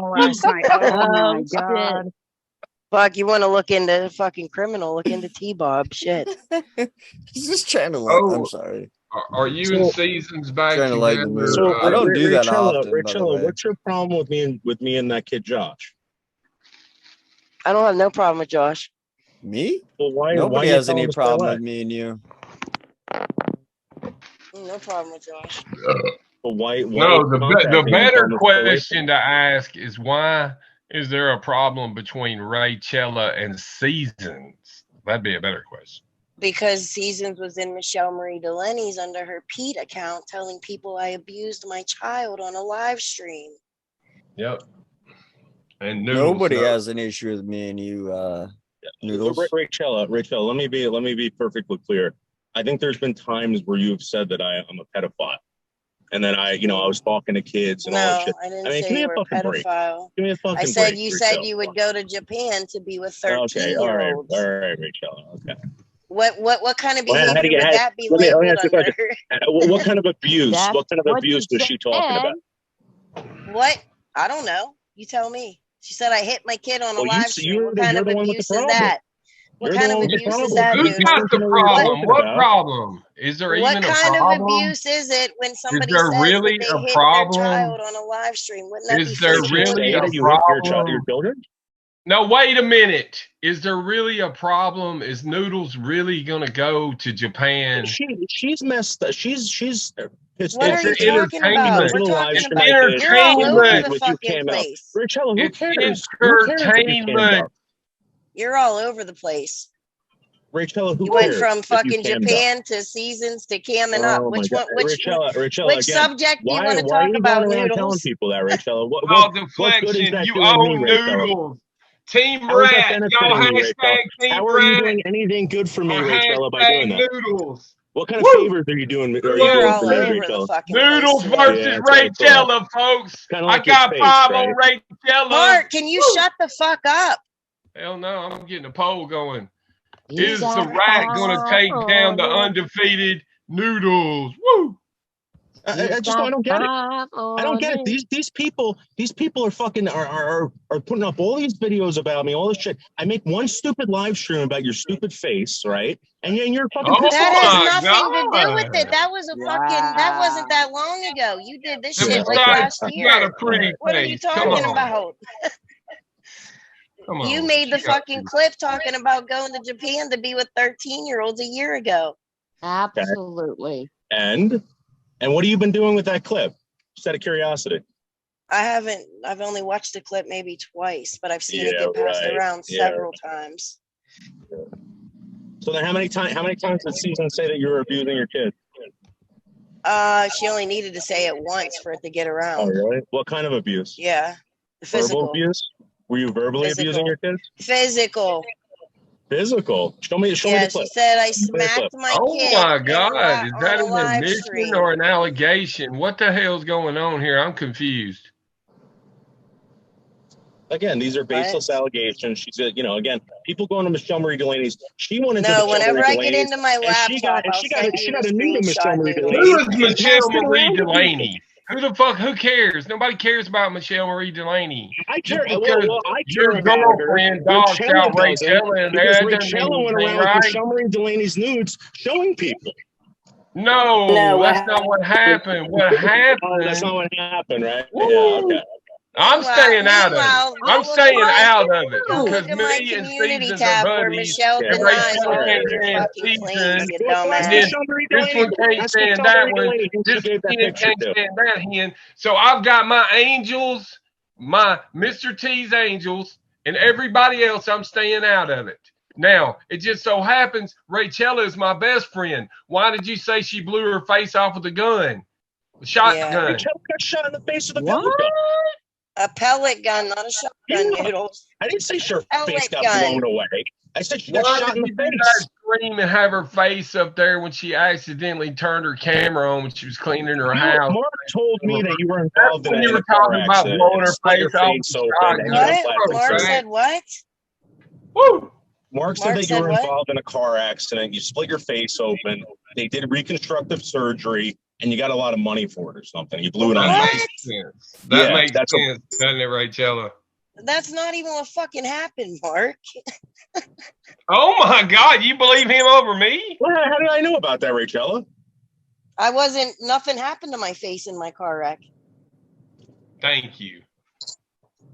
last night. Oh my Shit. God. Fuck, you want to look into fucking criminal? Look into T-Bob. Shit. He's just trying to like. I'm Oh, sorry. are you and Seasons back Trying to lighten the together? mood. I don't do that often. By the way. What's your problem with me and that kid Josh? I don't have no problem with Josh. Me? Well, why? Nobody why has any problem with me and you. No problem with Josh. Well, why No, the better question to ask is why is there a problem between Raychella and Seasons? That'd be a better question. Because Seasons was in Michelle Marie Delaney's under her Pete account telling people I abused my child on a live stream. Yep. And nobody has an issue with me and you, Noodles. Rachel, let me be perfectly clear. I think there's been times where you've said that I'm a pedophile. And then I was talking to kids and all that shit. I didn't say you were a pedophile. Give me a fucking I said break, you Rachel. said you would go to Japan to be with 13-year-olds. All right, Rachel. Okay. What kind of behavior would that be labeled under? What kind of abuse? What kind of abuse was she talking about? What? I don't know. You tell me. She said I hit my kid on a live stream. What kind of abuse is that? What kind of abuse is that? Who's got the problem? What problem? Is there even a problem? What kind of abuse is it when somebody says that they hit their child on a live stream? Wouldn't that be Is there really a problem? Your children? No, wait a minute. Is there really a problem? Is Noodles really going to go to Japan? She's messed up. She's what are you talking about? We're talking about you're all over the fucking place. Rachel, who cares? Entertainment. You're all over the place. Rachel, who you went from fucking Japan to Seasons to camming up. Which one? Which subject do you want to talk about? Noodles. Telling people that, Rachel. All deflection. You own Noodles. Team Rat. Y'all hashtag Team How are you doing anything good for me, Rachel, by doing that? Noodles. What kind of favors are you doing? Noodles versus Rachella, folks. I got 5 on Rachella. Mark, can you shut the fuck up? Hell no, I'm getting a poll going. Is the Rat going to take down the undefeated Noodles? Woo! I don't get it. I don't get it. These people are fucking are putting up all these videos about me, all this shit. I make one stupid live stream about your stupid face, right? And you're fucking. That has nothing to do with it. That was a fucking. That wasn't that long ago. You did this shit like last year. You got a pretty what are you talking about? You made the fucking clip talking about going to Japan to be with 13-year-olds a year ago. Absolutely. And what have you been doing with that clip? Just out of curiosity. I haven't. I've only watched the clip maybe twice, but I've seen it get passed around several times. Yeah. So then, how many times did Season say that you were abusing your kid? She only needed to say it once for it to get around. Oh, really? What kind of abuse? Yeah, physical abuse. Were you verbally abusing your kids? Physical. Show me the clip. She said I smacked my kid. Oh my God, is that an admission or an allegation? What the hell's going on here? I'm confused. Again, these are baseless allegations. She said, again, people going to Michelle Marie Delaney's. She wanted to. No, whenever I get into my laptop, she got a new Michelle Marie Delaney. Who is Michelle Marie Delaney? Who the fuck? Who cares? Nobody cares about Michelle Marie Delaney. I care. I your girlfriend dogs out Rachella and there. Rachella went around with Michelle Marie Delaney's nudes showing people. No, that's not what happened. What happened? That's not what happened, right? Woo. Yeah, okay. I'm staying out of it. I'm staying out of it because me and Seasons are buddies. And Rachel can't Seasons. And then this one can't stand that one. This one can't stand that hen. So I've got my angels, my Mr. T's angels, and everybody else. I'm staying out of it. Now, it just so happens Rachella is my best friend. Why did you say she blew her face off with a gun? Shotgun. Rachella got shot in the face with a gun. A pellet gun, not a shotgun, Noodles. I didn't say her face got blown away. I said she got shot in the face. Scream and have her face up there when she accidentally turned her camera on when she was cleaning her house. Mark told me that you were involved in you were talking about blowing her face off. What? Mark said what? Woo! Mark said that you were involved in a car accident. You split your face open. They did reconstructive surgery. and you got a lot of money for it or something. You blew it on That ice. makes sense. That makes sense, doesn't it, Rachella? That's not even what fucking happened, Mark. Oh my God, you believe him over me? Well, how did I know about that, Rachella? Nothing happened to my face in my car wreck. Thank you.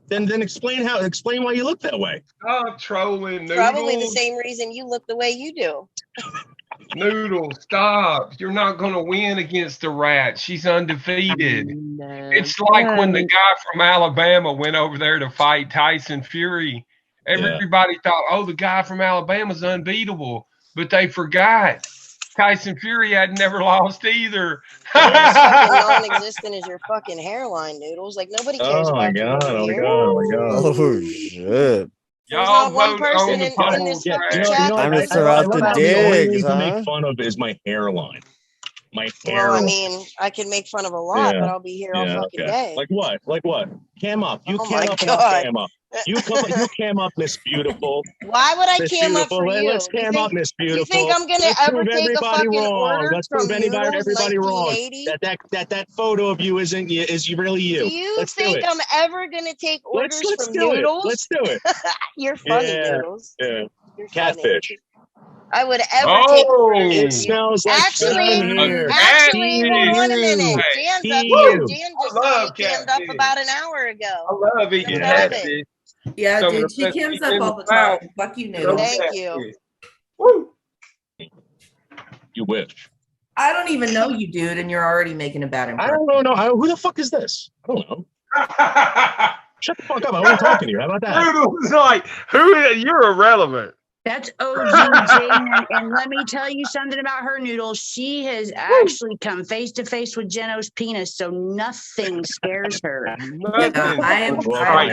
Then explain why you look that way. Stop trolling, Noodles. Probably the same reason you look the way you do. Noodles, stop. You're not going to win against the rat. She's undefeated. It's like when the guy from Alabama went over there to fight Tyson Fury. Everybody thought, oh, the guy from Alabama's unbeatable. But they forgot. Tyson Fury had never lost either. As fucking non-existent as your fucking hairline, Noodles. Like, nobody cares about you over here. Oh, shit. There's not one person in this fucking chat. I'm going to throw out the digs, to make fun of is my hairline. My hair. Well, I mean, I can make fun of a lot, but I'll be here all fucking day. Like what? Like what? Cam up. You cam up. Cam up. You cam up, Miss Beautiful. Why would I cam up for you? Let's cam up, Miss Beautiful. You think I'm gonna ever take a fucking order Let's from prove everybody wrong. 1980? That photo of you is really you. Do you think I'm ever gonna take orders from Noodles? Let's do it. You're funny, Noodles. Yeah. You're Catfish. Funny. I would ever take orders. It smells like actually, hold on a minute. Jan's up here. Jan just cammed up about an hour ago. I love eating catfish. Yeah, dude, she cams up all the time. Fuck you, Noodles. Thank you. Woo. You wish. I don't even know you, dude, and you're already making a bad impression. I don't know. Who the fuck is this? I don't know. Shut the fuck up. I wasn't talking to you. How about that? Noodles, like, you're irrelevant. That's OG Jane, and let me tell you something about her, Noodles. She has actually come face to face with Jeno's penis, so nothing scares her. Yeah, I am fine.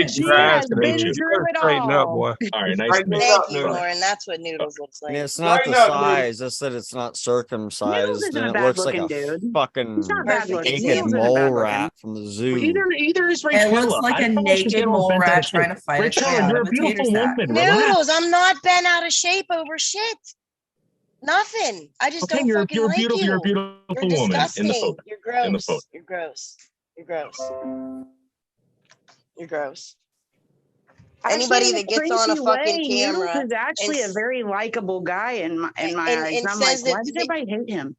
She has been through it all. All right, nice to meet you. Thank you, Lauren. That's what Noodles looks like. I mean, it's not the size; it's that it's not circumcised, and it looks like a fucking naked mole rat from the zoo. Either is Rachella. It looks like a naked mole rat trying to fight a cat. You're a beautiful woman. Noodles, I'm not bent out of shape over shit. Nothing. I just don't fucking like you. You're a beautiful woman. Disgusting. In the photo. You're gross. In the photo. You're gross. You're gross. You're gross. Anybody that gets on a fucking camera is actually a very likable guy in my eyes. I'm like, why does everybody hate him?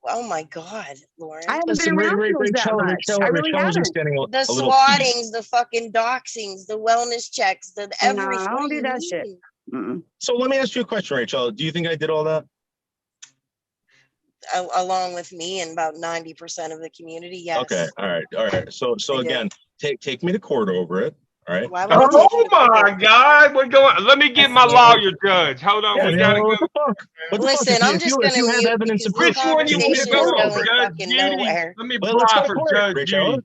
Oh my God, Lauren. I haven't been around that much. I really haven't. The swattings, the fucking doxings, the wellness checks, the everything. No, I don't do that shit. So let me ask you a question, Rachel. Do you think I did all that? Along with me and about 90% of the community, yes. Okay, all right. So again, take me to court over it. All right. Oh my God! We're going. Let me get my lawyer judge. Hold on. We gotta go. Listen, I'm just going to have evidence of which one you want to go on, Judge Judy? Let me apply for Judge Judy.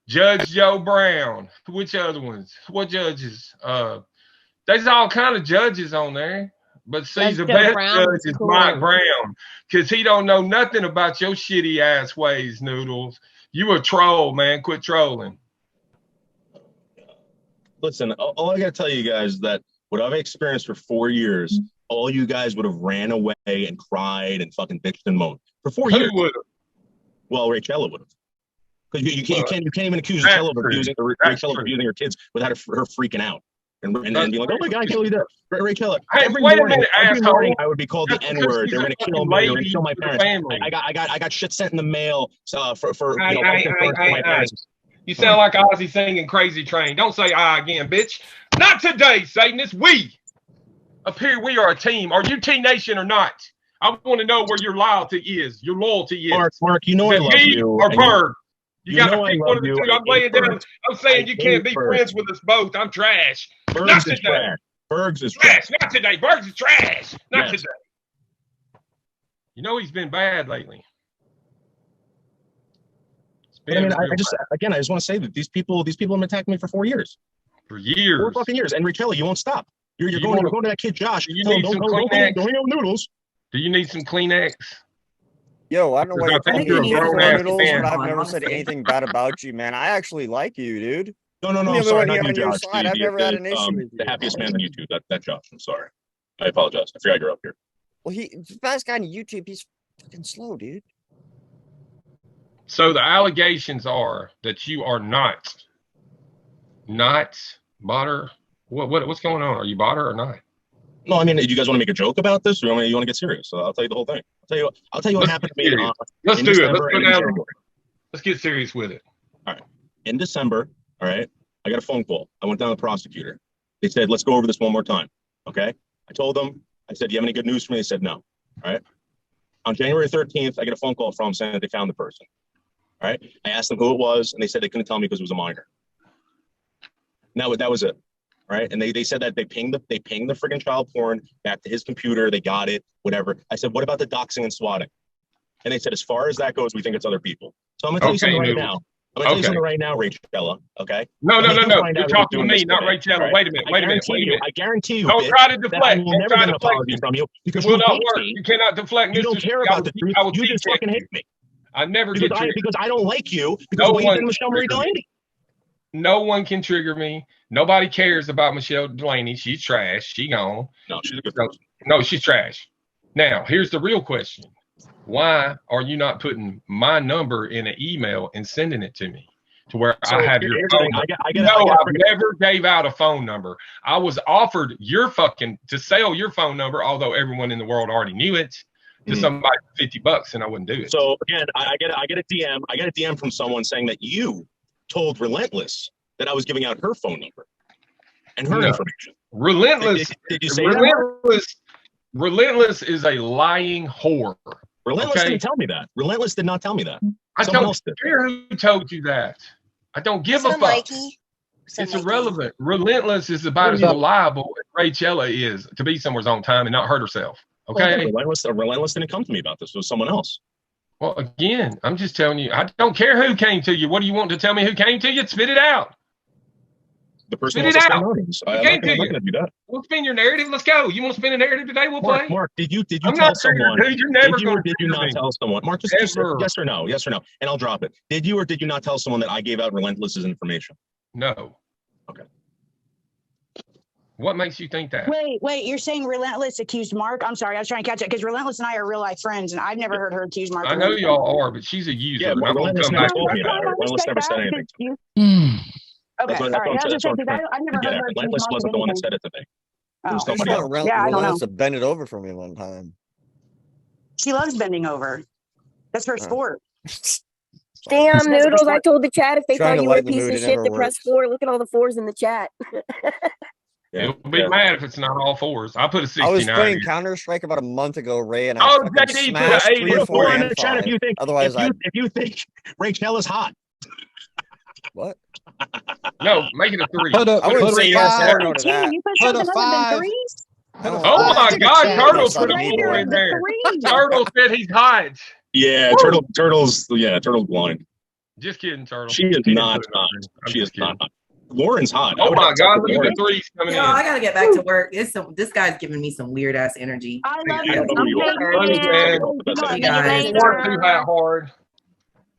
Judge Joe Brown. Which other ones? What judges? There's all kind of judges on there. But see, the best judge is Mike Brown, because he don't know nothing about your shitty ass ways, Noodles. You a troll, man. Quit trolling. Listen, all I got to tell you guys is that what I've experienced for 4 years, all you guys would have ran away and cried and fucking bitched and moaned for 4 years. Who would have? Well, Rachella would have. Because you can't even accuse Rachella of abusing her kids without her freaking out and being like, oh my God, I can't believe that. Rachella, every morning I would be called the N-word. They're gonna kill me. They're gonna kill my parents. I got shit sent in the mail for my parents. You sound like Ozzy singing Crazy Train. Don't say I again, bitch. Not today, Satan. It's we. Up here, we are a team. Are you T-Nation or not? I want to know where your loyalty is. Your loyalty is. Mark, you know I love you. Or Berg. You got to pick one of the two. I'm laying down. I'm saying you can't be friends with us both. I'm trash. Not today. Bergs is trash. Not today. Bergs is trash. Not today. You know he's been bad lately. I mean, I just want to say that these people have been attacking me for 4 years. For years. 4 fucking years. And Rachella, you won't stop. You're going to that kid Josh. Do you need some Kleenex? Don't eat noodles. Do you need some Kleenex? Yo, I don't know what you're noodles, but I've never said anything bad about you, man. I actually like you, dude. No, I'm sorry, not you, Josh. I've never had an issue with you. The happiest man on YouTube. That Josh. I'm sorry. I apologize. I forgot you're up here. Well, the best guy on YouTube. He's Fucking slow, dude. So the allegations are that you are not bought her. What's going on? Are you bought her or not? No, I mean, do you guys want to make a joke about this, or you want to get serious? So I'll tell you the whole thing. I'll tell you what happened to me. Let's do it. Let's get serious with it. All right. In December, all right, I got a phone call. I went down to the prosecutor. They said, let's go over this one more time. Okay. I told them, I said, do you have any good news for me? They said no. All right. On January 13th, I get a phone call from them saying that they found the person. All right. I asked them who it was, and they said they couldn't tell me because it was a minor. Now that was it. Right. And they said that they pinged the freaking child porn back to his computer. They got it, whatever. I said, what about the doxing and swatting? And they said, as far as that goes, we think it's other people. So I'm going to tell you something right now. I'm going to tell you something right now, Rachella. Okay. No. You're talking to me, not Rachella. Right? Wait a minute. I guarantee you. Don't try to deflect. I will never get an apology from you because you not work. You cannot deflect. You don't care about the truth. You just fucking hate me. I never get triggered. Because I don't like you because we did Michelle Marie Delaney. No one can trigger me. Nobody cares about Michelle Delaney. She's trash. She gone. No, she's a good person. No, she's trash. Now, here's the real question. Why are you not putting my number in an email and sending it to me to where I have your phone number? I've never gave out a phone number. I was offered to sell your phone number, although everyone in the world already knew it, to somebody for $50, and I wouldn't do it. So again, I get a DM. I get a DM from someone saying that you told Relentless that I was giving out her phone number and her information. Relentless. Did you say Relentless is a lying whore. Relentless didn't tell me that. Relentless did not tell me that. I don't care who told you that. I don't give a fuck. It's irrelevant. Relentless is about as reliable as Rachella is to be somewhere's on time and not hurt herself. Okay. Relentless didn't come to me about this. It was someone else. Well, again, I'm just telling you, I don't care who came to you. What do you want to tell me who came to you? Spit it out. The person wants to spin names. I'm not going to do that. We'll spin your narrative. Let's go. You want to spin a narrative today? We'll play. Mark, did you tell someone? Did you not tell someone? Mark, just yes or no, and I'll drop it. Did you or did you not tell someone that I gave out Relentless's information? No. Okay. What makes you think that? Wait, you're saying Relentless accused Mark? I'm sorry, I was trying to catch it because Relentless and I are real life friends, and I've never heard her accuse Mark. I know y'all are, but she's a user. Yeah, but Relentless never told me about her. Relentless never said anything to me. Okay, sorry. I've never heard her. Relentless wasn't the one that said it to me. I don't know. To bend it over for me one time. She loves bending over. That's her sport. Damn, Noodles, I told the chat if they thought you were a piece of shit to press 4. Look at all the 4s in the chat. It'll be mad if it's not all 4s. I put a 69. I was playing Counter-Strike about a month ago, Ray, and I smashed 3 or 4 in the chat if you think Rachel is hot. What? No, make it a 3. I wouldn't say yes or no to that. You put something other than 3s? Oh my God, Turtle put a 4 in there. Turtle said he's hot. Yeah, Turtle's blind. Just kidding, Turtle. She is not hot. She is not hot. Lauren's hot. Oh my God, look at the 3s coming in. I gotta get back to work. This guy's giving me some weird ass energy. I love you. Hard.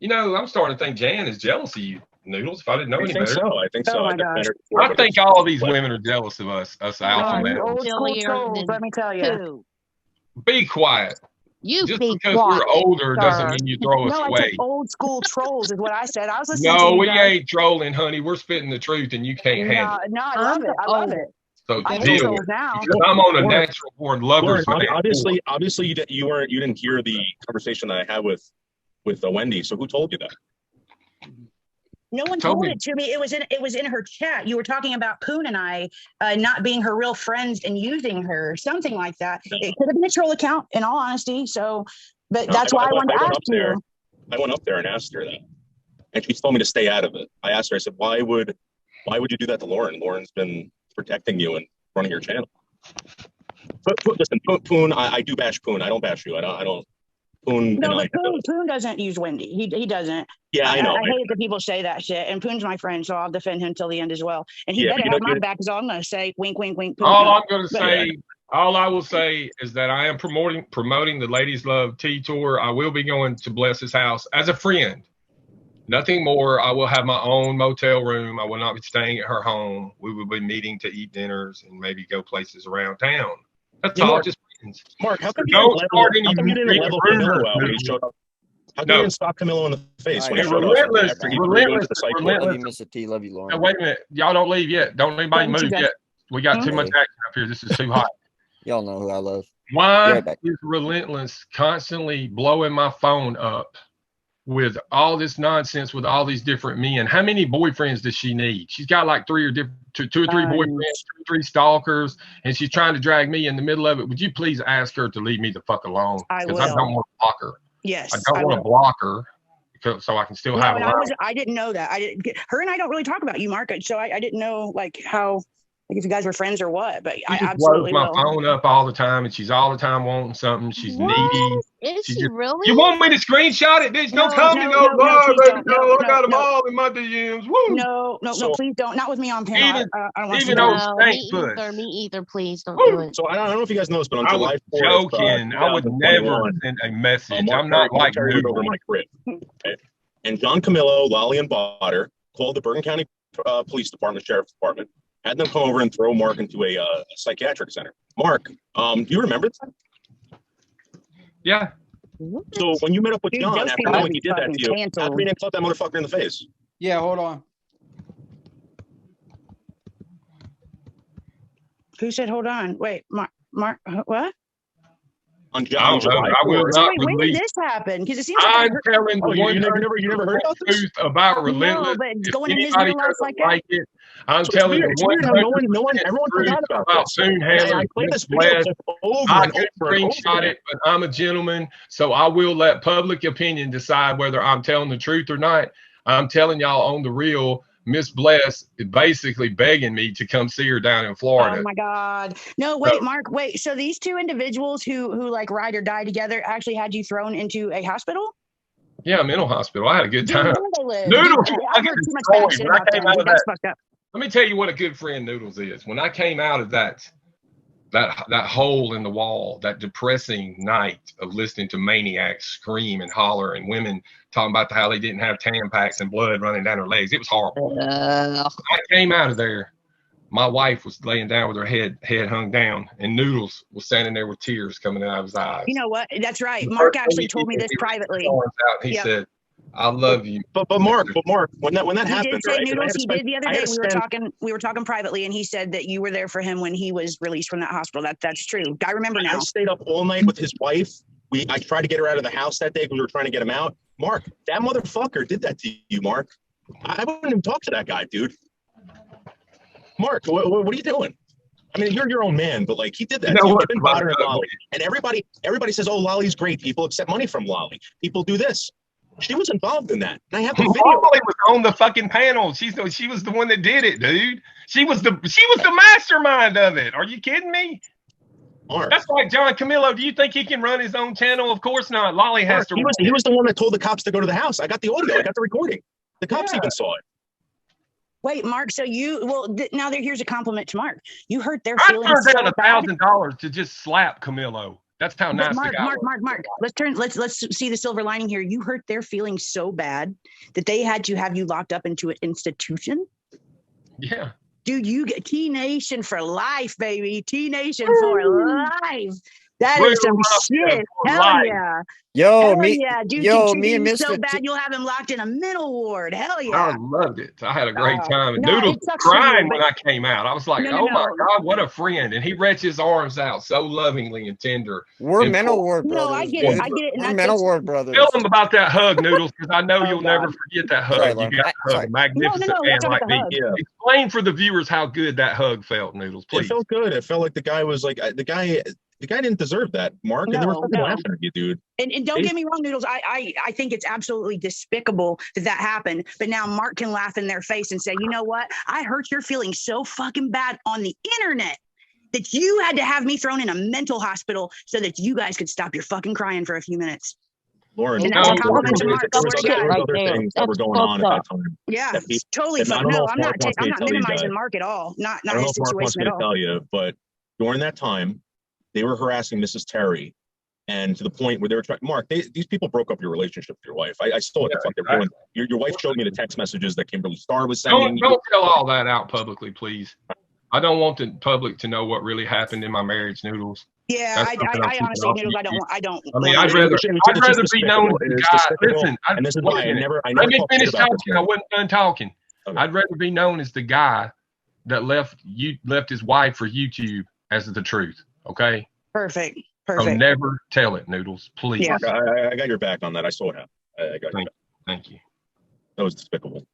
You know, I'm starting to think Jan is jealous of you, Noodles. If I didn't know any better. I think so. I think all of these women are jealous of us alpha males. Old school trolls, let me tell you. Be quiet. Just because we're older doesn't mean you throw us away. Old school trolls is what I said. I was listening to No, you we guys. ain't trolling, honey. We're spitting the truth, and you can't handle it. No, I love it. I love it. So deal with it. Because I'm on a natural born lovers. Obviously, you didn't hear the conversation that I had with Wendy. So who told you that? No one told it to me. It was in her chat. You were talking about Poon and I not being her real friends and using her, something like that. It could have been a troll account, in all honesty. So, but that's why I wanted to ask you. I went up there and asked her that, and she told me to stay out of it. I asked her. I said, "Why would you do that to Lauren? Lauren's been protecting you and running your channel." But listen, Poon, I do bash Poon. I don't bash you. I don't. Poon doesn't use Wendy. He doesn't. Yeah, I know. I hate that people say that shit. And Poon's my friend, so I'll defend him till the end as well. And he better have my back, is all I'm going to say. Wink, wink, wink. Poon, all I will say is that I am promoting the Ladies Love Tea Tour. I will be going to Bless's house as a friend. Nothing more. I will have my own motel room. I will not be staying at her home. We will be meeting to eat dinners and maybe go places around town. That's all. Just Mark, how come you didn't level Camilo out when he showed up? How come you didn't stop Camilo in the face when he showed up? After he threw you into the psych ward? Love you, Mr. T. Love you, Lauren. Now, wait a minute. Y'all don't leave yet. Don't anybody move yet. We got too much action up here. This is too hot. Y'all know who I love. Why is Relentless constantly blowing my phone up with all this nonsense with all these different men? How many boyfriends does she need? She's got like two or three boyfriends, 2 or 3 stalkers, and she's trying to drag me in the middle of it. Would you please ask her to leave me the fuck alone? Because I don't want to block her. Yes, I don't want to block her so I can still have her. I didn't know that. Her and I don't really talk about you, Mark. So I didn't know like how. Like if you guys were friends or what, but I absolutely blows my phone up all the time, and she's all the time wanting something. She's needy. Is she really? You want me to screenshot it, bitch? Don't come to no bar, baby. No, I got them all in my DMs. Woo. No, please don't. Not with me on panel. I don't want to. Me either. Please don't do it. So I don't know if you guys know this, but on July 4th, joking. I would never send a message. I'm not like over my crib. And John Camilo, Lolly, and Botter called the Bergen County Police Department, Sheriff's Department. Had them come over and throw Mark into a psychiatric center. Mark, do you remember that? Yeah. So when you met up with John after knowing he did that to you, how come you didn't slap that motherfucker in the face? Yeah, hold on. Who said hold on? Wait, Mark, what? On John, I will not when did this happen? Because it seems like I'm telling the one you never heard about this? truth about Relentless. No, but going in his real life like that. I'm telling the one everyone forgot about Soon I played this video over I could screenshot it, but I'm a gentleman, so I will let public opinion decide whether I'm telling the truth or not. I'm telling y'all on the real. Miss Bless is basically begging me to come see her down in Florida. Oh my God. No, wait, Mark, wait. So these 2 individuals who like ride or die together actually had you thrown into a hospital? Yeah, mental hospital. I had a good time. Noodles. Let me tell you what a good friend Noodles is. When I came out of that hole in the wall, that depressing night of listening to maniacs scream and holler and women talking about how they didn't have Tampax and blood running down their legs. It was horrible. I came out of there. My wife was laying down with her head hung down, and Noodles was standing there with tears coming out of his eyes. You know what? That's right. Mark actually told me this privately. He said, I love you. But Mark, when that happened, right? Noodles, he did the other day. We were talking privately, and he said that you were there for him when he was released from that hospital. That's true. I remember now. I stayed up all night with his wife. I tried to get her out of the house that day because we were trying to get him out. Mark, that motherfucker did that to you, Mark. I wouldn't even talk to that guy, dude. Mark, what are you doing? I mean, you're your own man, but like he did that. You've been bothering Lolly, and everybody says, "Oh, Lolly's great." People accept money from Lolly. People do this. She was involved in that. And I have the video. Lolly was on the fucking panel. She was the one that did it, dude. She was the mastermind of it. Are you kidding me? Mark. That's like John Camilo. Do you think he can run his own channel? Of course not. Lolly has to. He was the one that told the cops to go to the house. I got the audio. I got the recording. The cops even saw it. Wait, Mark. So now here's a compliment to Mark. You hurt their feelings. I turned down $1,000 to just slap Camilo. That's how nice Mark. Let's see the silver lining here. You hurt their feelings so bad that they had to have you locked up into an institution. Yeah. Dude, you get T-Nation for life, baby. T-Nation for life. That is some shit. Hell yeah. Yo, dude, me and Mr. So bad you'll have him locked in a mental ward. Hell yeah. I loved it. I had a great time. And Noodles was crying when I came out. I was like, my God, what a friend. And he reached his arms out so lovingly and tender. We're mental ward brothers. No, I get it. We're mental ward brothers. Tell them about that hug, Noodles, because I know you'll never forget that hug. You got to hug a magnificent man like me. Yeah. Explain for the viewers how good that hug felt, Noodles, please. It felt good. It felt like the guy was like, the guy didn't deserve that, Mark, and they were fucking laughing at you, dude. And don't get me wrong, Noodles. I think it's absolutely despicable that happened. But now Mark can laugh in their face and say, you know what? I hurt your feelings so fucking bad on the internet that you had to have me thrown in a mental hospital so that you guys could stop your fucking crying for a few minutes. Lauren, and that's a compliment to Mark. There was other things that were going on at that time. Yeah, it's totally fun. No, I'm not minimizing Mark at all. Not his situation at all. Tell you, but during that time, they were harassing Mrs. Terry, and to the point where they were trying. Mark, these people broke up your relationship with your wife. I saw what the fuck they're doing. Your wife showed me the text messages that Kimberly Starr was sending. Don't tell all that out publicly, please. I don't want the public to know what really happened in my marriage, Noodles. Yeah, I honestly, Noodles, I don't. I mean, I'd rather be known as the guy. Listen, and this is why I never let me finish talking. I wasn't done talking. Okay. I'd rather be known as the guy that left his wife for YouTube as the truth. Okay. Perfect. So never tell it, Noodles, please. Yeah. I got your back on that. I saw it happen. I got you. Thank you. That was despicable.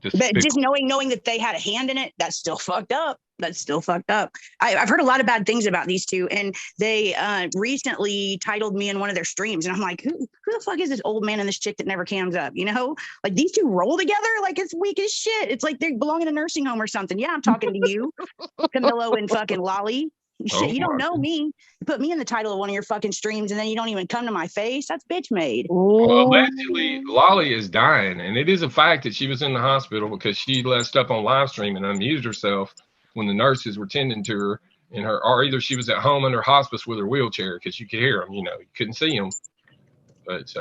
But just knowing that they had a hand in it, that's still fucked up. That's still fucked up. I've heard a lot of bad things about these two, and they recently titled me in one of their streams, and I'm like, who the fuck is this old man and this chick that never cams up? You know, like these two roll together like it's weak as shit. It's like they belong in a nursing home or something. Yeah, I'm talking to you, Camilo and fucking Lolly. Shit, you don't know me. You put me in the title of one of your fucking streams, and then you don't even come to my face. That's bitch made. Well, allegedly, Lolly is dying, and it is a fact that she was in the hospital because she let stuff on live stream and amused herself when the nurses were tending to her, or either she was at home under hospice with her wheelchair because you could hear them. You know, you couldn't see them. But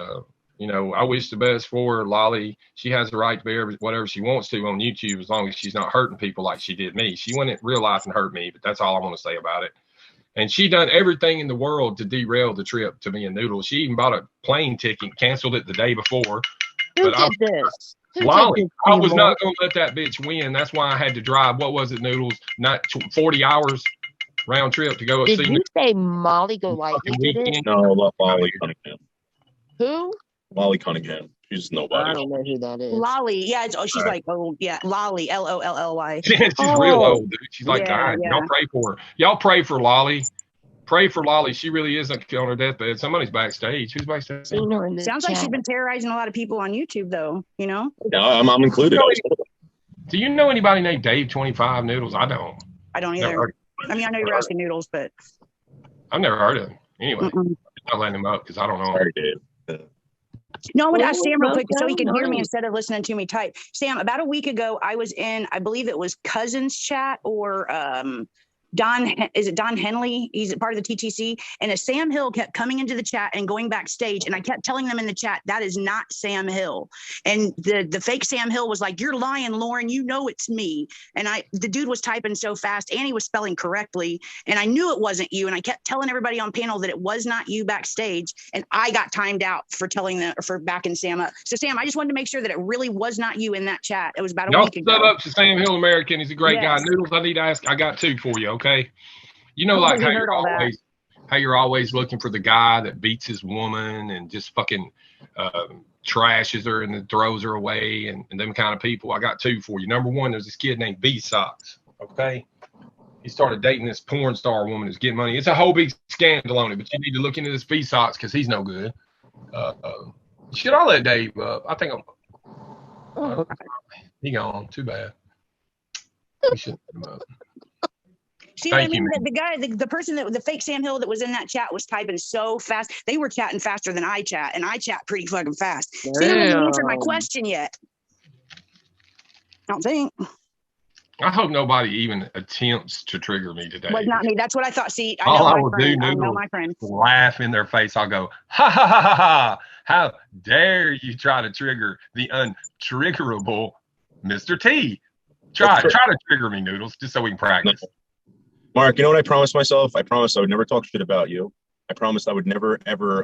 you know, I wish the best for her. Lolly, she has the right to be whatever she wants to on YouTube as long as she's not hurting people like she did me. She went in real life and hurt me, but that's all I want to say about it. And she done everything in the world to derail the trip to me and Noodles. She even bought a plane ticket, canceled it the day before. Who did this? Lolly, I was not going to let that bitch win. That's why I had to drive. What was it, Noodles? Not 40 hours round trip to go did see. Did you say Molly Golightly did it? No, Lolly Cunningham. Who? Lolly Cunningham. She's nobody. I don't know who that is. Lolly, yeah, she's like, Lolly, Lolly. She's real old, dude. She's like dying. Yeah. Y'all pray for her. Y'all pray for Lolly. Pray for Lolly. She really isn't on her deathbed. Somebody's backstage. Who's backstage? Sounds like she's been terrorizing a lot of people on YouTube, though. You know? Yeah, I'm included. Do you know anybody named Dave 25 Noodles? I don't. I don't either. I mean, I know you were asking Noodles, but I've never heard of him. Anyway, I'm not letting him up because I don't know. Sorry, Dave. No, I'm going to ask Sam real quick so he can hear me instead of listening to me type. Sam, about a week ago, I was in, I believe it was Cousins Chat or Don Henley? He's part of the TTC. And a Sam Hill kept coming into the chat and going backstage. And I kept telling them in the chat, that is not Sam Hill. And the fake Sam Hill was like, you're lying, Lauren. You know it's me. And the dude was typing so fast and he was spelling correctly. And I knew it wasn't you. And I kept telling everybody on panel that it was not you backstage. And I got timed out for telling them, for backing Sam up. So Sam, I just wanted to make sure that it really was not you in that chat. It was about a week ago. Y'all up to Sam Hill American. He's a great guy. Noodles, I need to ask. I got two for you. Okay. You know, like how you're always looking for the guy that beats his woman and just fucking trashes her and then throws her away and them kind of people. I got two for you. Number one, there's this kid named B Socks. Okay. He started dating this porn star woman who's getting money. It's a whole big scandal on it, but you need to look into this B Socks because he's no good. Should I let Dave up? I think he gone. Too bad. We shouldn't let him up. See what I mean? The guy, the person the fake Sam Hill that was in that chat was typing so fast. They were chatting faster than I chat, and I chat pretty fucking fast. Damn. See, they haven't answered my question yet. I don't think. I hope nobody even attempts to trigger me today. Was not me. That's what I thought. See, all I will do, laugh in their face. I'll go, ha ha ha ha ha! How dare you try to trigger the untriggerable Mr. T? Try to trigger me, Noodles, just so we can practice. No. Mark, you know what I promised myself? I promised I would never talk shit about you. I promised I would never, ever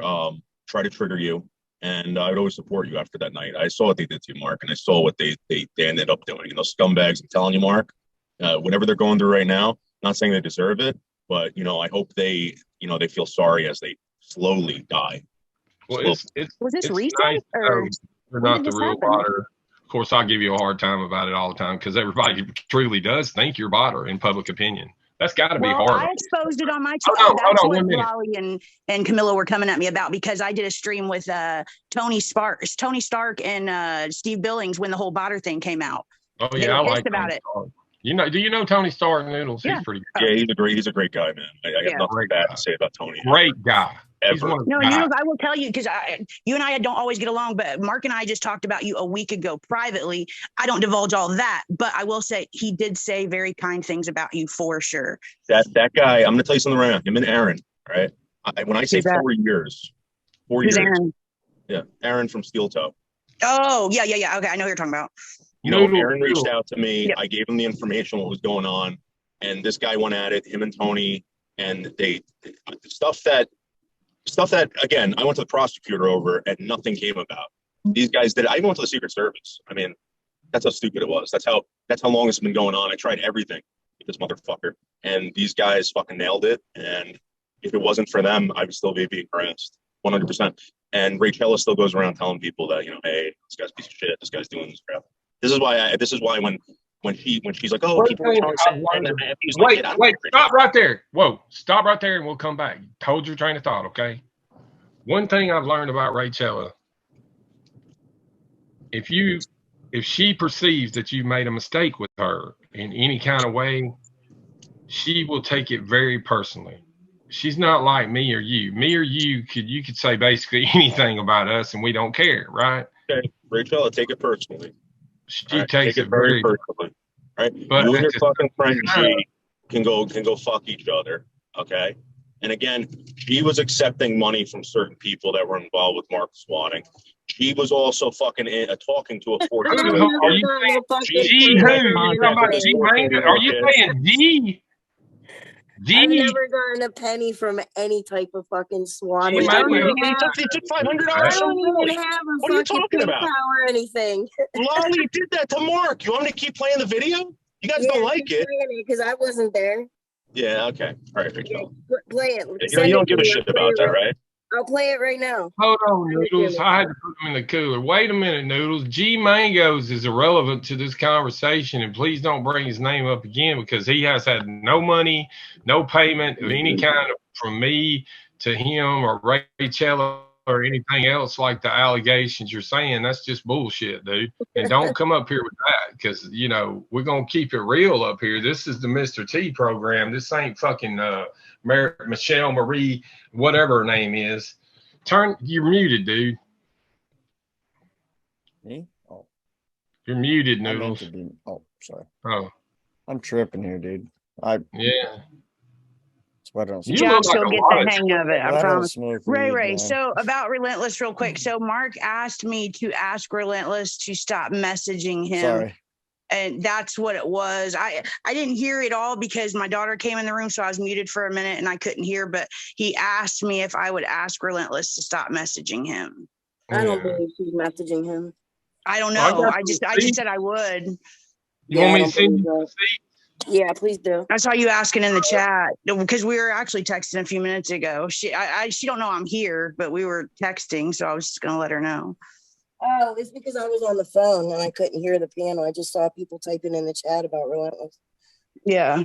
try to trigger you. And I would always support you after that night. I saw what they did to you, Mark, and I saw what they ended up doing. And those scumbags, I'm telling you, Mark, whatever they're going through right now, not saying they deserve it, but, you know, I hope they feel sorry as they slowly die. Well, was this recent? Nice, or they're not the real botter. Of course, I'll give you a hard time about it all the time because everybody truly does think you're botter in public opinion. That's got to be hard. I exposed it on my channel. That's what Lolly and Camilla were coming at me about because I did a stream with Tony Stark and Steve Billings when the whole botter thing came out. Oh yeah, I like about it. You know, do you know Tony Stark, Noodles? Yeah. He's pretty good. Yeah, he's a great guy, man. I have nothing bad to say about Tony. Great guy. No, Noodles, I will tell you because you and I don't always get along, but Mark and I just talked about you a week ago privately. I don't divulge all that, but I will say he did say very kind things about you for sure. That guy, I'm going to tell you something right now. Him and Aaron, right? When I say 4 years, 4 years. Aaron? Yeah, Aaron from Steel Toe. Oh, yeah. Okay, I know who you're talking about. You know, Aaron reached out to me. Yep. I gave him the information, what was going on, and this guy went at it. Him and Tony and stuff that again, I went to the prosecutor over and nothing came about. These guys did it. I even went to the Secret Service. I mean, that's how stupid it was. That's how long it's been going on. I tried everything with this motherfucker, and these guys fucking nailed it. And if it wasn't for them, I would still be being harassed 100%. And Rachella still goes around telling people that, hey, this guy's a piece of shit. This guy's doing this crap. This is why when she's like, oh, people wait, stop right there. Whoa, stop right there, and we'll come back. Hold your train of thought, okay? One thing I've learned about Rachella, if she perceives that you made a mistake with her in any kind of way, she will take it very personally. She's not like me or you. Me or you could say basically anything about us and we don't care, right? Okay, Rachel, take it personally. She takes it very personally. Right? But you and your fucking friend G can go fuck each other. Okay. And again, she was accepting money from certain people that were involved with Mark swatting. She was also fucking talking to a 14-year-old. Are you saying G who? Are you saying G? I've never gotten a penny from any type of fucking swatting. He took $500. I don't even have a fucking PayPal or anything. Lolly did that to Mark. You want me to keep playing the video? You guys don't like it. Because I wasn't there. Yeah, okay. All right, Rachel. Play it. You don't give a shit about that, right? I'll play it right now. Hold on, Noodles. I had to put them in the cooler. Wait a minute, Noodles. G Mangoes is irrelevant to this conversation, and please don't bring his name up again because he has had no money, no payment of any kind from me to him or Rachel or anything else like the allegations you're saying. That's just bullshit, dude. And don't come up here with that because, we're going to keep it real up here. This is the Mr. T program. This ain't fucking Michelle Marie, whatever her name is. You're muted, dude. Me? Oh. You're muted, Noodles. Sorry. Oh. I'm tripping here, dude. Yeah. Jack, she'll get the hang of it. I promise. Ray. So about Relentless real quick. So Mark asked me to ask Relentless to stop messaging him. Sorry. And that's what it was. I didn't hear it all because my daughter came in the room, so I was muted for a minute and I couldn't hear. But he asked me if I would ask Relentless to stop messaging him. I don't believe she's messaging him. I don't know. I just said I would. You want me to send you the receipt? Yeah, please do. I saw you asking in the chat because we were actually texting a few minutes ago. She don't know I'm here, but we were texting, so I was just gonna let her know. Oh, it's because I was on the phone and I couldn't hear the panel. I just saw people typing in the chat about Relentless. Yeah.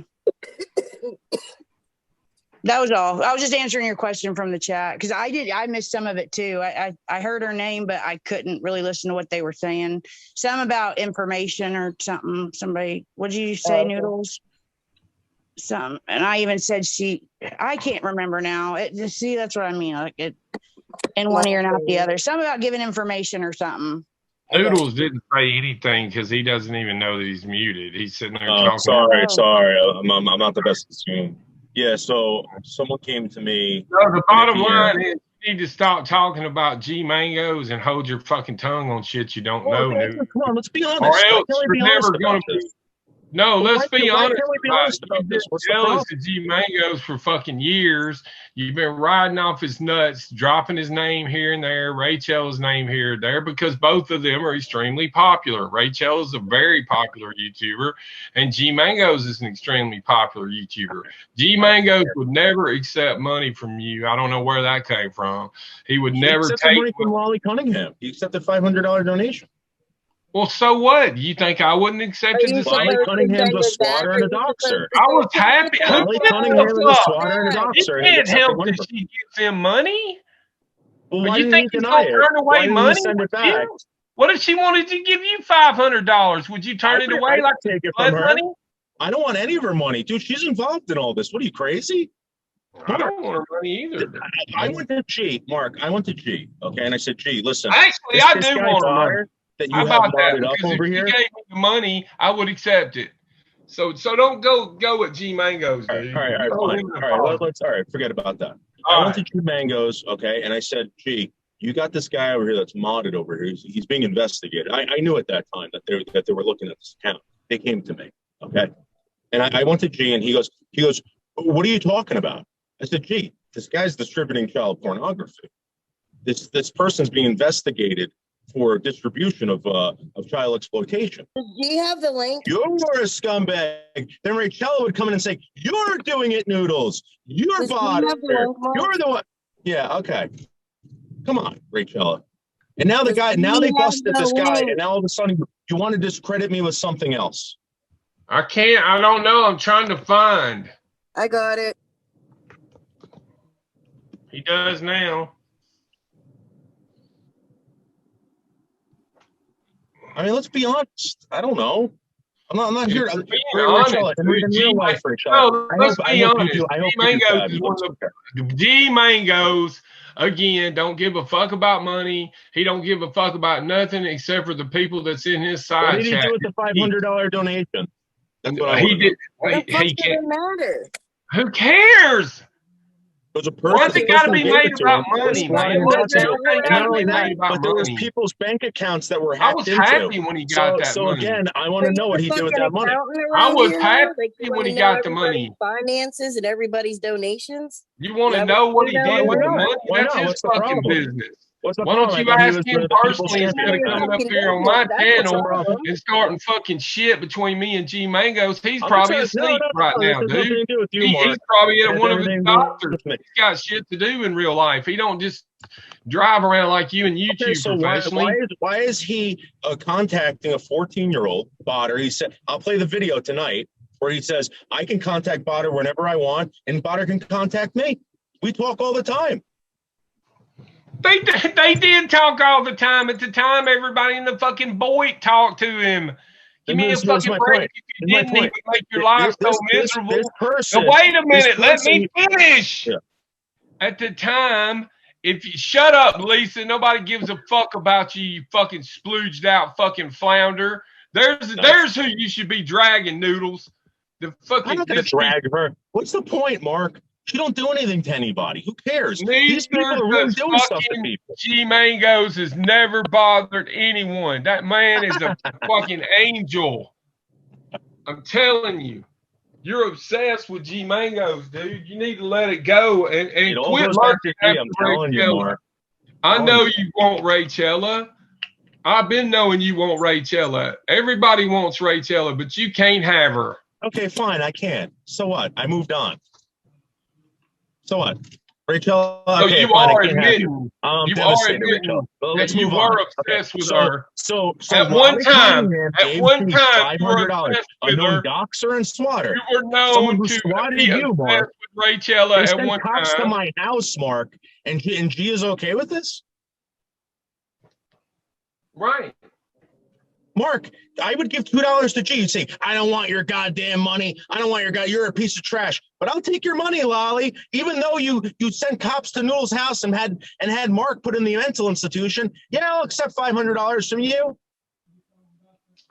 That was all. I was just answering your question from the chat because I missed some of it too. I heard her name, but I couldn't really listen to what they were saying. Some about information or something. Somebody, what did you say, Noodles? Some, and I even said I can't remember now. See, that's what I mean. Like it in one ear and out the other. Some about giving information or something. Noodles didn't say anything because he doesn't even know that he's muted. He's sitting there talking. Sorry. I'm not the best at Zoom. Yeah, so someone came to me. No, the bottom line is you need to stop talking about G Mangoes and hold your fucking tongue on shit you don't know. Come on, let's be honest. Or else you're never going to be. No, let's be honest. You've been jealous of G Mangoes for fucking years. You've been riding off his nuts, dropping his name here and there, Rachel's name here and there, because both of them are extremely popular. Rachel is a very popular YouTuber, and G Mangoes is an extremely popular YouTuber. G Mangoes would never accept money from you. I don't know where that came from. He would never take money from Wally Cunningham. He accepted $500 donation. Well, so what? You think I wouldn't accept it? Wally Cunningham's a swatter and a doxer. I was happy. Wally Cunningham is a swatter and a doxer. You can't help that she gives him money. Well, why you think he's going to turn away money? What if she wanted to give you $500? Would you turn it away like take it from her? Money? I don't want any of her money, dude. She's involved in all this. What are you, crazy? I don't want her money either. I went to G, Mark. I went to G, okay, and I said, G, listen. Actually, I do want her money. That you have modded up over if here. you gave me the money, I would accept it. So don't go with G Mangoes, dude. All right, forget about that. I went to G Mangoes, okay, and I said, G, you got this guy over here that's modded over here. He's being investigated. I knew at that time that they were looking at this account. They came to me, okay, and I went to G, and he goes, What are you talking about? I said, gee, this guy's distributing child pornography. This person's being investigated for distribution of child exploitation. Do you have the link? You're a scumbag. Then Rachel would come in and say, "You're doing it, Noodles. You're bothered. You're the one." Yeah, okay. Come on, Rachel. And now the guy, now they busted this guy, and now all of a sudden you want to discredit me with something else. I can't. I don't know. I'm trying to find. I got it. He does now. I mean, let's be honest. I don't know. I'm not here. In real life, Rachel. Let's be honest. G Mangoes, again, don't give a fuck about money. He don't give a fuck about nothing except for the people that's in his side what did he do with the $500 donation? That's what he did. He can't matter. Who cares? Why's it got to be made about money, man? Not only that, but there was people's bank accounts that were hacked into. I was happy when he got that money. So again, I want to know what he did with that money. I was happy when he got the money. Finances and everybody's donations. You want to know what he did with the money? That's his fucking business. Why don't you ask him personally instead of coming up here on my channel and starting fucking shit between me and G Mangoes? He's probably asleep right now, dude. He's probably at one of his doctors. He's got shit to do in real life. He don't just drive around like you and YouTube professionally. Why is he contacting a 14-year-old Botter? He said, I'll play the video tonight where he says, I can contact Botter whenever I want, and Botter can contact me. We talk all the time. They did talk all the time. At the time, everybody in the fucking Boyd talked to him. Give me a fucking break. If you didn't even make your life so miserable. Now, wait a minute. Let me finish. Yeah. At the time, if you shut up, Lisa, nobody gives a fuck about you, you fucking splooged out fucking flounder. There's who you should be dragging, Noodles. The fucking. I'm not gonna drag her. What's the point, Mark? She don't do anything to anybody. Who cares? These people are really doing stuff to people. G Mangoes has never bothered anyone. That man is a fucking angel. I'm telling you. You're obsessed with G Mangoes, dude. You need to let it go and quit lurking after Rachella. I know you want Rachella. I've been knowing you want Rachella. Everybody wants Rachella, but you can't have her. Okay, fine. I can't. So what? I moved on. So what? Rachel, okay, you are admitting that you were obsessed with her. So at one time, you were obsessed with her. Doxer and swatter. You were known to be obsessed with Rachella at one time. To my house, Mark, and G is okay with this? Right. Mark, I would give $2 to G. You'd say, I don't want your goddamn money. I don't want your you're a piece of trash. But I'll take your money, Lolly. Even though you sent cops to Noodle's house and had Mark put in the mental institution, yeah, I'll accept $500 from you.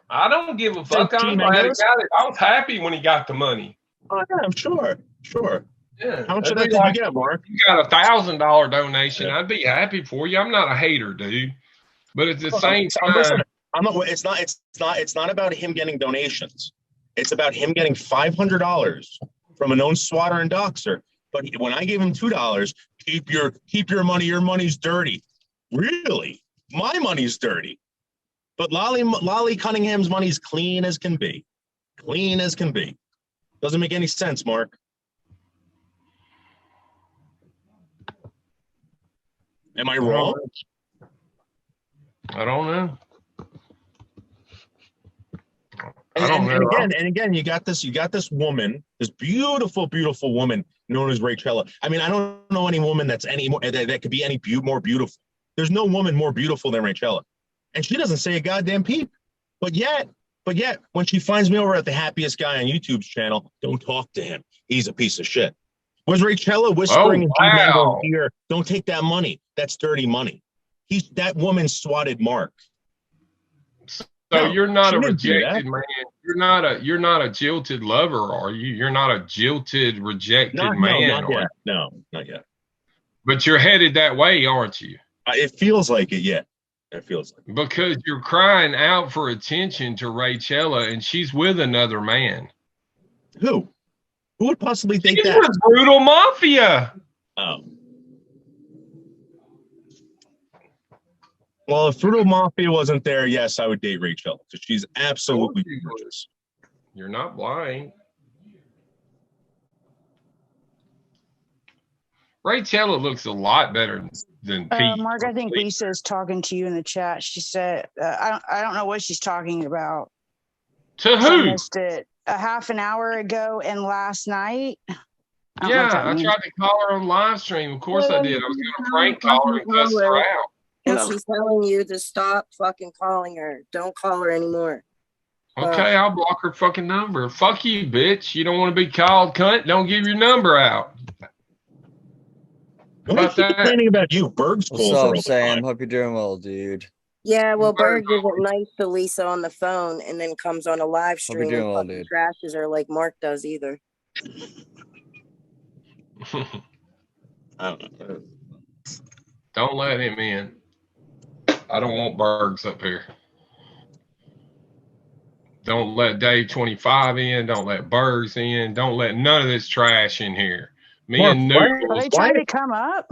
I don't give a fuck. I'm glad he got it. I was happy when he got the money. Oh, yeah, I'm sure. Yeah. How much of that did you get, Mark? You got a $1,000 donation. Yeah. I'd be happy for you. I'm not a hater, dude. But at the same time, it's not about him getting donations. It's about him getting $500 from a known swatter and doxer. But when I gave him $2, keep your money. Your money's dirty. Really? My money's dirty. But Lolly Cunningham's money's clean as can be. Clean as can be. Doesn't make any sense, Mark. Am I wrong? I don't know. And again, you got this woman, this beautiful woman known as Rachella. I mean, I don't know any woman that's any more that could be any more beautiful. There's no woman more beautiful than Rachella, and she doesn't say a goddamn peep. But yet, when she finds me over at the happiest guy on YouTube's channel, don't talk to him. He's a piece of shit. Was Rachella whispering in G-Mango's ear, don't take that money. That's dirty money. That woman swatted Mark. So you're not a rejected man. You're not a jilted lover, are you? You're not a jilted, rejected man. No, not yet. But you're headed that way, aren't you? It feels like it, yeah. It feels like it. Because you're crying out for attention to Rachella, and she's with another man. Who? Who would possibly date She's that? with Brutal Mafia. Oh. Well, if Brutal Mafia wasn't there, yes, I would date Rachel because she's absolutely gorgeous. You're not blind. Rachel looks a lot better than Pete. Mark, I think Lisa is talking to you in the chat. She said, I don't know what she's talking about. To who? I missed it a half an hour ago and last night. Yeah, I tried to call her on live stream. Of course I did. I was going to prank call her and cuss her out. And she's telling you to stop fucking calling her. Don't call her anymore. Okay, I'll block her fucking number. Fuck you, bitch. You don't want to be called cunt? Don't give your number out. What are you complaining about you? Berg's What's up, Sam? Hope you're doing well, dude. Yeah, well, Berg isn't nice to Lisa on the phone and then comes on a live stream Hope you're doing and well, dude. trashes her like Mark does either. I don't know. Don't let him in. I don't want Bergs up here. Don't let Dave 25 in. Don't let Bergs in. Don't let none of this trash in here. Me Mark, and Noodles. Are they trying to come up?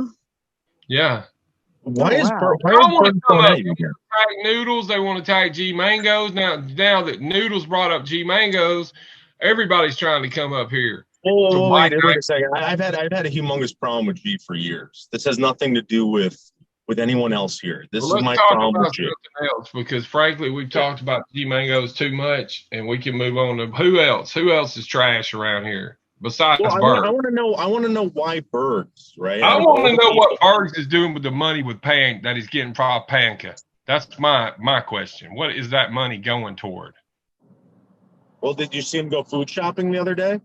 Yeah. Why is Berg going at you here? Tag Noodles. They want to tag G Mangoes. Now that Noodles brought up G Mangoes, everybody's trying to come up here. Oh, wait a second. I've had a humongous problem with G for years. This has nothing to do with anyone else here. This is my problem with G. Else because frankly, we've talked about G Mangoes too much, and we can move on to who else. Who else is trash around here besides Berg? I want to know why Bergs, right? I want to know what Bergs is doing with the money with that he's getting from Panka. That's my question. What is that money going toward? Well, did you see him go food shopping the other day?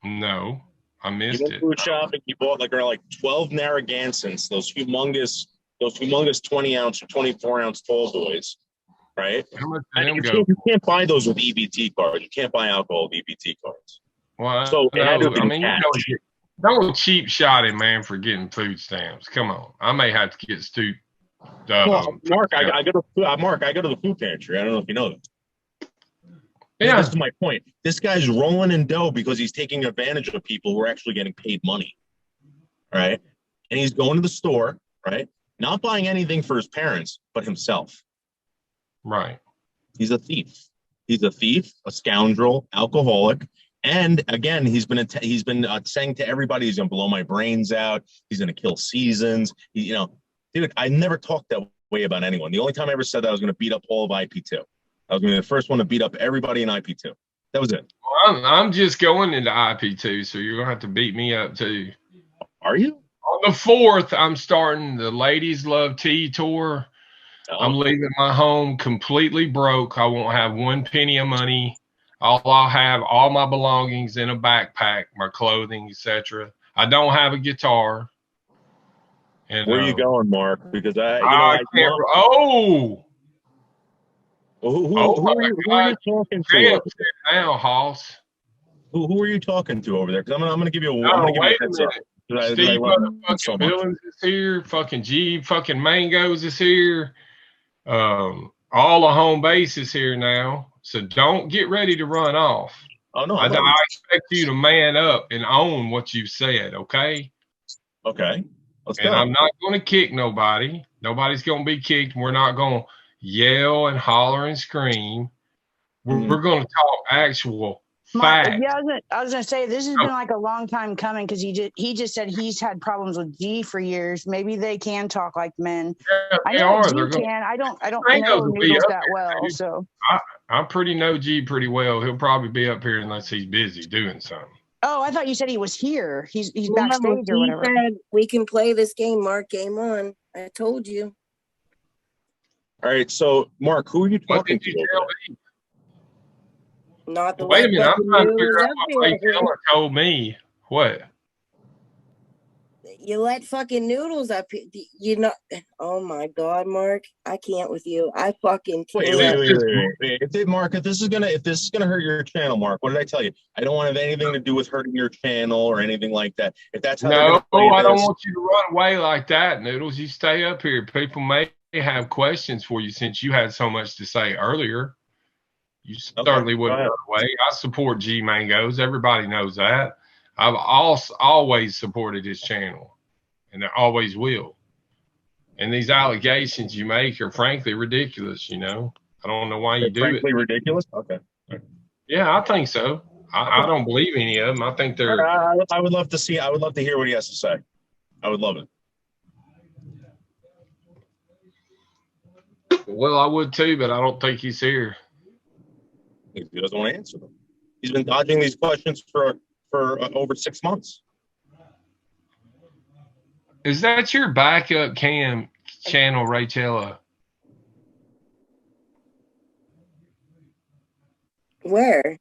No, I missed it. Food shopping. He bought like 12 Narragansetts, those humongous 20-ounce or 24-ounce tall boys, right? How much you can't buy those with EBT cards. You can't buy alcohol with EBT cards. Well, so don't cheap shot him, man, for getting food stamps. Come on, I may have to get stupid. Mark, I go to the food pantry. I don't know if you know that. Yeah, this is my point. This guy's rolling in dough because he's taking advantage of people who are actually getting paid money, right? And he's going to the store, right? Not buying anything for his parents, but himself. Right. He's a thief. He's a thief, a scoundrel, alcoholic, and again, he's been saying to everybody he's going to blow my brains out. He's going to kill seasons. Dude, I never talked that way about anyone. The only time I ever said that I was going to beat up all of IP2. I was going to be the first one to beat up everybody in IP2. That was it. Well, I'm just going into IP2, so you're going to have to beat me up too. Are you? On the 4th, I'm starting the Ladies Love Tea Tour. Oh. I'm leaving my home completely broke. I won't have one penny of money. I'll have all my belongings in a backpack, my clothing, etc. I don't have a guitar. And, where are you going, Mark? Because I can't. Who are you talking to? Now, Hoss. Who are you talking to over there? Because I'm gonna give you a. Wait a minute. Steve fucking Billings is here. Fucking G fucking Mangoes is here. All the home base is here now. So don't get ready to run off. Oh no! I expect you to man up and own what you said. Okay. Okay. Let's go. I'm not going to kick nobody. Nobody's going to be kicked. We're not going to yell and holler and scream. We're going to talk actual facts. Yeah, I was going to say this has been like a long time coming because he just said he's had problems with G for years. Maybe they can talk like men. Yeah, I know G can. I don't know Noodles that well. There. So I know G pretty well. He'll probably be up here unless he's busy doing something. Oh, I thought you said he was here. He's backstage or whatever. Said we can play this game, Mark. Game on. I told you. All right, so Mark, who are you talking to? Not the Wait a minute, I'm trying to figure out what Taylor told me. What? You let fucking Noodles up. Oh my God, Mark, I can't with you. I fucking can't. Wait. Mark, if this is gonna hurt your channel, Mark, what did I tell you? I don't want to have anything to do with hurting your channel or anything like that. If that's how I don't want you to run away like that, Noodles. You stay up here. People may have questions for you since you had so much to say earlier. You certainly wouldn't run away. I support G Mangoes. Everybody knows that. I've also always supported his channel, and I always will. And these allegations you make are frankly ridiculous. You know, I don't know why you do it. Frankly ridiculous. Okay. Yeah, I think so. I don't believe any of them. I think they're. I would love to see. I would love to hear what he has to say. I would love it. Well, I would too, but I don't think he's here. He doesn't want to answer them. He's been dodging these questions for over 6 months. Is that your backup cam channel, Rachella? Where?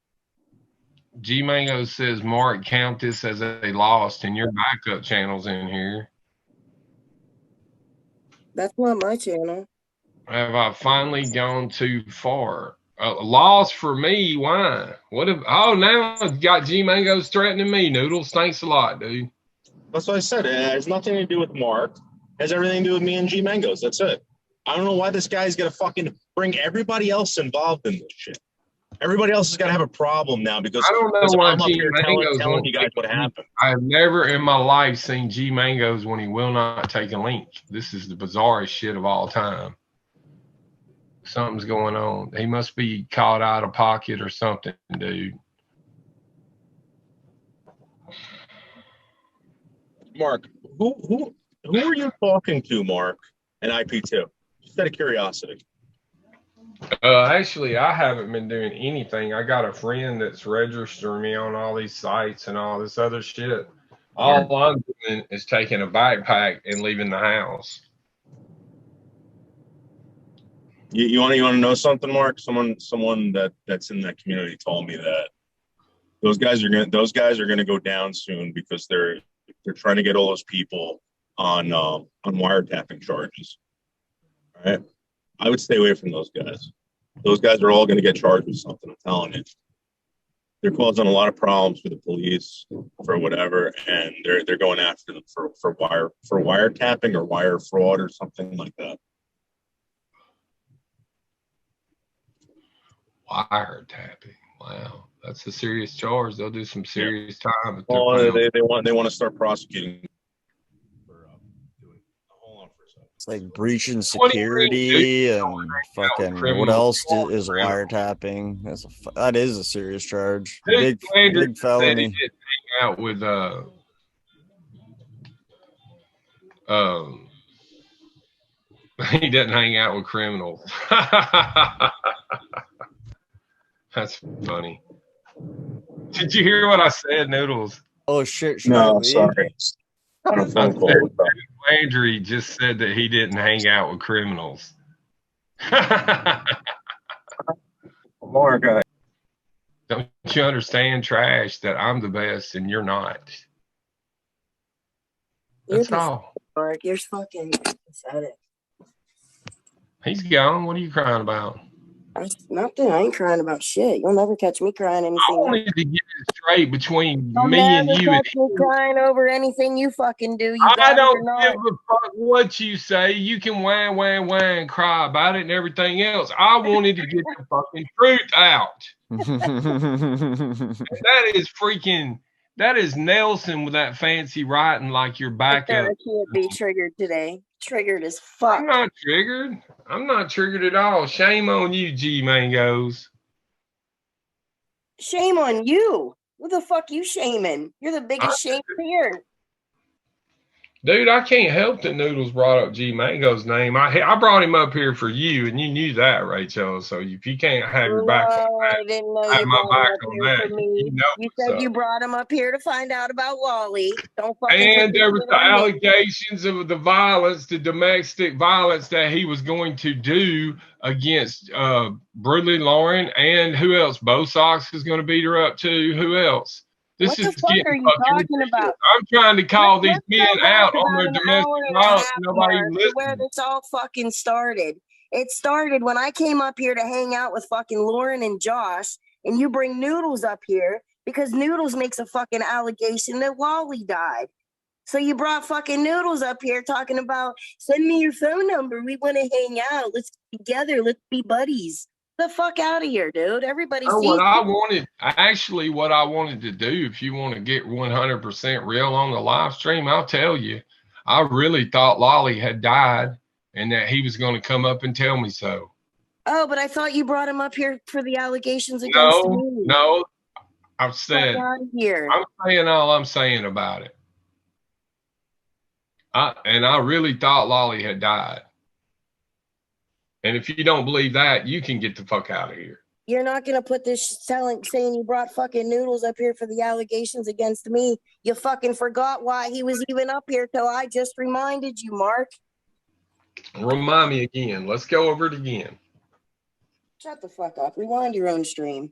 G Mango says, Mark, count this as a lost, and your backup channel's in here. That's not my channel. Have I finally gone too far? Lost for me? Why? What if? Oh, now it's got G Mango's threatening me. Noodles, thanks a lot, dude. That's what I said. It has nothing to do with Mark. It has everything to do with me and G Mango's. That's it. I don't know why this guy's gonna fucking bring everybody else involved in this shit. Everybody else is gonna have a problem now because I don't know why I'm up here telling you guys what happened. I've never in my life seen G Mango's when he will not take a link. This is the bizarrest shit of all time. Something's going on. He must be caught out of pocket or something, dude. Mark, who are you talking to, Mark, and IP2? Just out of curiosity. Actually, I haven't been doing anything. I got a friend that's registering me on all these sites and all this other shit. All I'm doing is taking a backpack and leaving the house. You want to know something, Mark? Someone that's in that community told me that those guys are gonna go down soon because they're trying to get all those people on wiretapping charges. All right, I would stay away from those guys. Those guys are all going to get charged with something. I'm telling you, they're causing a lot of problems for the police for whatever, and they're going after them for wiretapping or wire fraud or something like that. Wiretapping. Wow, that's a serious charge. They'll do some serious time. Oh, they want to start prosecuting. Hold on for a second. It's like breaching security and fucking. What else is wiretapping? That is a serious charge. Big felony. He didn't hang out with he doesn't hang out with criminals. That's funny. Did you hear what I said, Noodles? Oh shit! No, sorry. Landry just said that he didn't hang out with criminals. Mark, don't you understand, Trash, that I'm the best and you're not? That's all. Mark, you're fucking pathetic. He's gone. What are you crying about? Nothing. I ain't crying about shit. You'll never catch me crying anything. I wanted to get it straight between me and you. You'll never catch me crying over anything you fucking do. I don't give a fuck what you say. You can whine, cry about it and everything else. I wanted to get the fucking truth out. That is Nelson with that fancy writing like your backup. I can't be triggered today. Triggered as fuck. I'm not triggered. I'm not triggered at all. Shame on you, G Mangoes. Shame on you. Who the fuck you shaming? You're the biggest shame here. Dude, I can't help that Noodles brought up G Mango's name. I brought him up here for you, and you knew that, Rachel. So if you can't have your back on that, I didn't know have you my brought back him on up that. here for me. You said you brought him up here to find out about Wally. Don't fucking. And there was the allegations of the violence, the domestic violence that he was going to do against Brudley Lauren, and who else? Bo Sox is going to beat her up too. Who else? What the fuck are you talking about? I'm trying to call these men out on their domestic violence. Nobody listens. Where this all fucking started. It started when I came up here to hang out with fucking Lauren and Josh, and you bring Noodles up here because Noodles makes a fucking allegation that Wally died. So you brought fucking Noodles up here talking about, send me your phone number. We want to hang out. Let's get together. Let's be buddies. the fuck out of here, dude. Everybody sees what I wanted, actually, what I wanted to do, if you want to get 100% real on the live stream, I'll tell you, I really thought Lolly had died and that he was going to come up and tell me so. Oh, but I thought you brought him up here for the allegations against me. No, I've said, out of here. I'm saying all I'm saying about it. I really thought Lolly had died. And if you don't believe that, you can get the fuck out of here. You're not going to put this saying you brought fucking Noodles up here for the allegations against me. You fucking forgot why he was even up here till I just reminded you, Mark. Remind me again. Let's go over it again. Shut the fuck up. Rewind your own stream.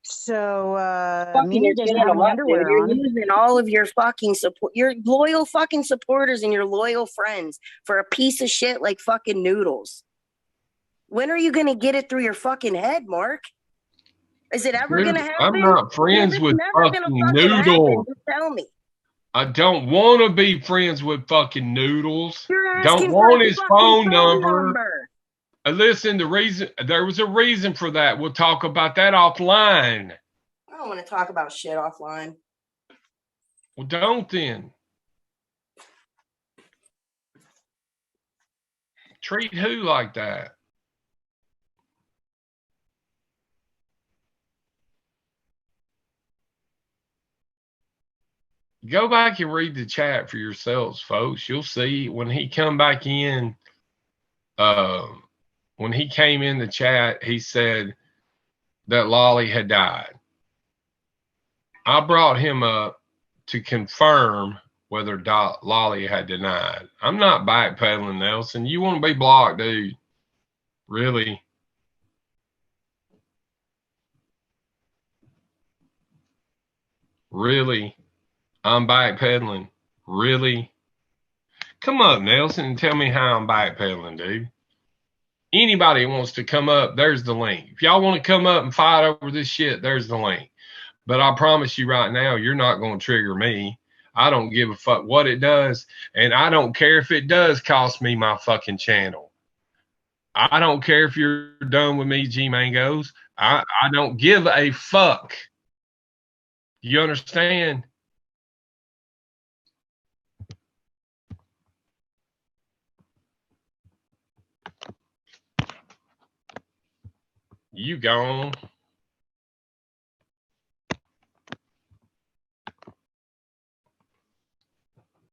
So, me doesn't have any underwear on. You're using all of your fucking support, your loyal fucking supporters and your loyal friends for a piece of shit like fucking Noodles. When are you going to get it through your fucking head, Mark? Is it ever going to happen? I'm not friends with fucking Noodles. Tell me. I don't want to be friends with fucking Noodles. Don't want his phone number. Listen, there was a reason for that. We'll talk about that offline. I don't want to talk about shit offline. Well, don't then. Treat who like that? Go back and read the chat for yourselves, folks. You'll see when he come back in, when he came in the chat, he said that Lolly had died. I brought him up to confirm whether Lolly had denied. I'm not backpedaling, Nelson. You want to be blocked, dude. Really? Really? I'm backpedaling. Really? Come up, Nelson, and tell me how I'm backpedaling, dude. Anybody wants to come up, there's the link. If y'all want to come up and fight over this shit, there's the link. But I promise you right now, you're not going to trigger me. I don't give a fuck what it does. And I don't care if it does cost me my fucking channel. I don't care if you're done with me, G-Mangos. I don't give a fuck. You understand? You gone.